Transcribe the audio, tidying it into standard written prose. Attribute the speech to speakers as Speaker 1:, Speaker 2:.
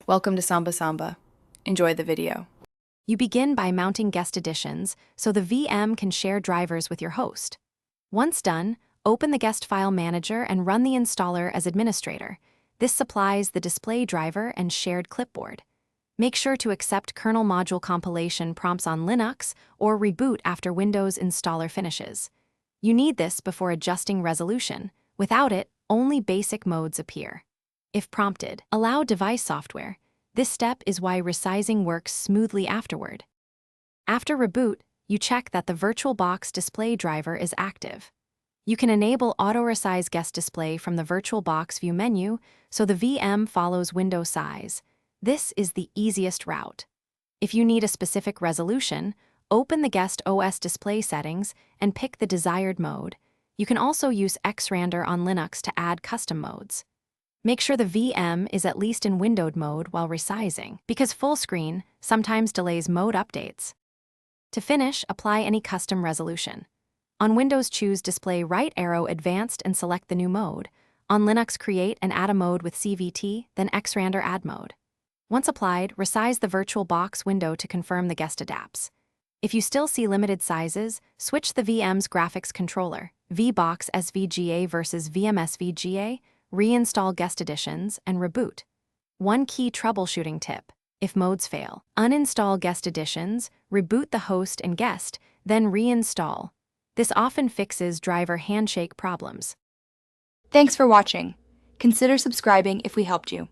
Speaker 1: Welcome to Samba Samba. Enjoy the video.
Speaker 2: You begin by mounting guest editions so the VM can share drivers with your host. Once done, open the guest file manager and run the installer as administrator. This supplies the display driver and shared clipboard. Make sure to accept kernel module compilation prompts on Linux or reboot after Windows installer finishes. You need this before adjusting resolution. Without it, only basic modes appear. If prompted, allow device software. This step is why resizing works smoothly afterward. After reboot, you check that the Virtualbox display driver is active. You can enable auto-resize guest display from the Virtualbox view menu so the VM follows window size. This is the easiest route. If you need a specific resolution, open the guest OS display settings and pick the desired mode. You can also use Xrandr on Linux to add custom modes. Make sure the VM is at least in windowed mode while resizing, because full screen sometimes delays mode updates. To finish, apply any custom resolution. On Windows, choose Display right arrow Advanced and select the new mode. On Linux, create and add a mode with CVT, then Xrandr add mode. Once applied, resize the Virtualbox window to confirm the guest adapts. If you still see limited sizes, switch the VM's graphics controller, VBox SVGA versus VMSVGA, reinstall guest editions, and reboot. One key troubleshooting tip: if modes fail, uninstall guest editions, reboot the host and guest, then reinstall. This often fixes driver handshake problems.
Speaker 3: Thanks for watching. Consider subscribing if we helped you.